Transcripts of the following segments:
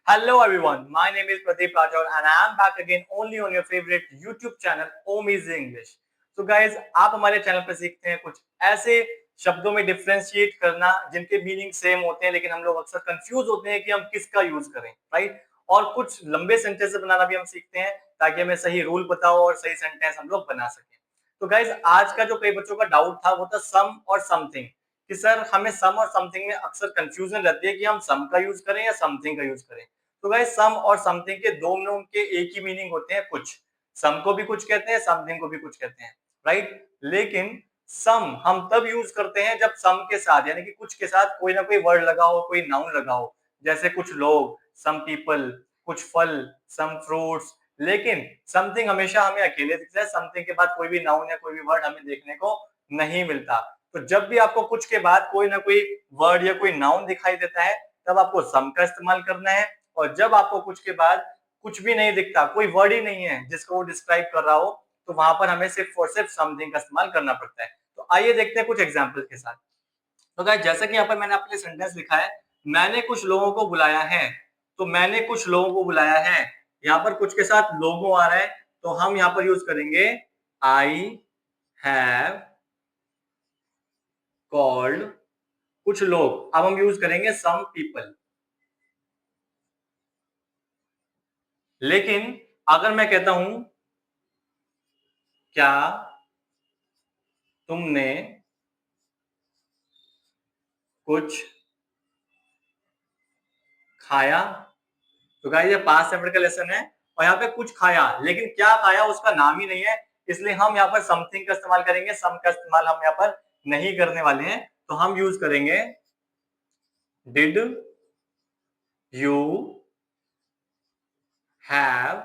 Hello everyone, my name is Pradeep Rajor and I am back again only on your favorite YouTube channel Om Easy English. So guys, आप हमारे channel पर सीखते हैं कुछ ऐसे शब्दों में डिफरेंशिएट करना जिनके मीनिंग सेम होते हैं लेकिन हम लोग अक्सर कंफ्यूज होते हैं कि हम किसका यूज करें, राइट? और कुछ लंबे सेंटेंस बनाना भी हम सीखते हैं ताकि हमें सही रूल पता हो और सही सेंटेंस हम लोग बना सकें। तो गाइज आज का जो कई बच्चों का डाउट था वो था सम और समथिंग, कि सर हमें सम और समथिंग में अक्सर कंफ्यूजन रहती है कि हम सम का यूज करें या समथिंग का यूज करें। तो गाइस सम और समथिंग के दोनों के एक ही मीनिंग होते हैं कुछ। सम को भी कुछ कहते हैं, समथिंग को भी कुछ कहते हैं, राइट? लेकिन सम हम तब यूज करते हैं जब सम के साथ यानी कि कुछ के साथ कोई ना कोई वर्ड लगा हो, कोई नाउन लगा हो, जैसे कुछ लोग, सम पीपल, कुछ फल, सम फ्रूट्स। लेकिन समथिंग हमेशा हमें अकेले दिखता है, समथिंग के बाद कोई भी नाउन या कोई भी वर्ड हमें देखने को नहीं मिलता। तो जब भी आपको कुछ के बाद कोई ना कोई वर्ड या कोई नाउन दिखाई देता है तब आपको सम का इस्तेमाल करना है, और जब आपको कुछ के बाद कुछ भी नहीं दिखता, कोई वर्ड ही नहीं है जिसको वो डिस्क्राइब कर रहा हो, तो वहां पर हमें सिर्फ और सिर्फ समथिंग का इस्तेमाल करना पड़ता है। तो आइए देखते हैं कुछ एग्जांपल के साथ। तो गाइस जैसा कि यहाँ पर मैंने आपके लिए सेंटेंस लिखा है, मैंने कुछ लोगों को बुलाया है। तो मैंने कुछ लोगों को बुलाया है, यहाँ पर कुछ के साथ लोगों आ रहा है, तो हम यहाँ पर यूज करेंगे आई हैव कॉल्ड कुछ लोग। अब हम यूज करेंगे सम पीपल। लेकिन अगर मैं कहता हूं क्या तुमने कुछ खाया, तो गाइस ये पास्ट टेंस का लेसन है और यहाँ पे कुछ खाया, लेकिन क्या खाया उसका नाम ही नहीं है, इसलिए हम यहाँ पर समथिंग का इस्तेमाल करेंगे। सम का इस्तेमाल हम यहाँ पर नहीं करने वाले हैं, तो हम यूज करेंगे डिड यू हैव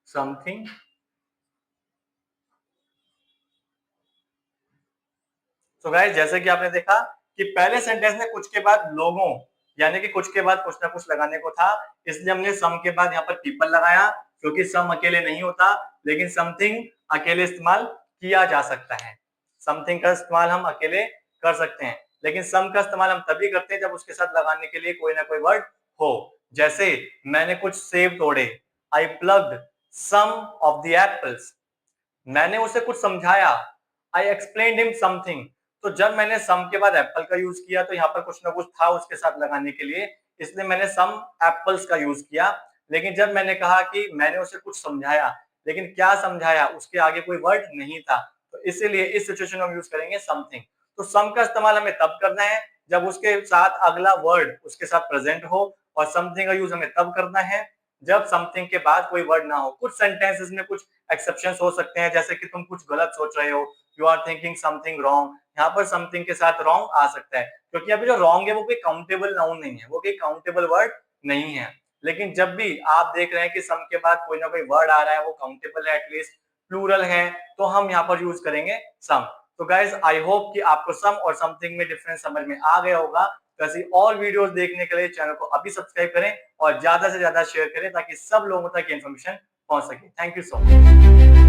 समथिंग। तो गाइस जैसे कि आपने देखा कि पहले सेंटेंस में कुछ के बाद लोगों यानी कि कुछ के बाद कुछ ना कुछ लगाने को था, इसलिए हमने सम के बाद यहाँ पर पीपल लगाया, क्योंकि सम अकेले नहीं होता, लेकिन समथिंग अकेले इस्तेमाल किया जा सकता है। समथिंग का इस्तेमाल हम अकेले कर सकते हैं, लेकिन सम का इस्तेमाल हम तभी करते हैं जब उसके साथ लगाने के लिए कोई ना कोई वर्ड हो। जैसे मैंने कुछ सेब तोड़े, I plugged some of the apples. मैंने उसे कुछ समझाया, आई एक्सप्लेन्ड हिम समथिंग। तो जब मैंने सम के बाद एप्पल का यूज किया तो यहाँ पर कुछ ना कुछ था उसके साथ लगाने के लिए, इसलिए मैंने सम एप्पल्स का यूज किया। लेकिन जब मैंने कहा कि मैंने उसे कुछ समझाया, लेकिन क्या समझाया उसके आगे कोई वर्ड नहीं था, तो इसीलिए इस सिचुएशन में हम यूज करेंगे समथिंग। तो सम का इस्तेमाल हमें तब करना है जब उसके साथ अगला वर्ड उसके साथ प्रेजेंट हो, और समथिंग का यूज हमें तब करना है जब समथिंग के बाद कोई वर्ड ना हो। कुछ सेंटेंसेस में कुछ एक्सेप्शंस हो सकते हैं, जैसे कि तुम कुछ गलत सोच रहे हो, you are thinking something wrong, यहाँ पर समथिंग के साथ रॉन्ग आ सकता है, क्योंकि अभी जो रॉन्ग है वो कोई काउंटेबल नाउन नहीं है, वो कोई काउंटेबल वर्ड नहीं है। लेकिन जब भी आप देख रहे हैं कि सम के बाद कोई ना कोई वर्ड आ रहा है, वो काउंटेबल है, एटलीस्ट प्लूरल है, तो हम यहाँ पर यूज करेंगे सम। तो गाइज आई होप कि आपको सम और समथिंग में डिफरेंस समझ में आ गया होगा। तो ऐसी और वीडियोस देखने के लिए चैनल को अभी सब्सक्राइब करें और ज्यादा से ज्यादा शेयर करें ताकि सब लोगों तक ये इन्फॉर्मेशन पहुंच सके। Thank you so much.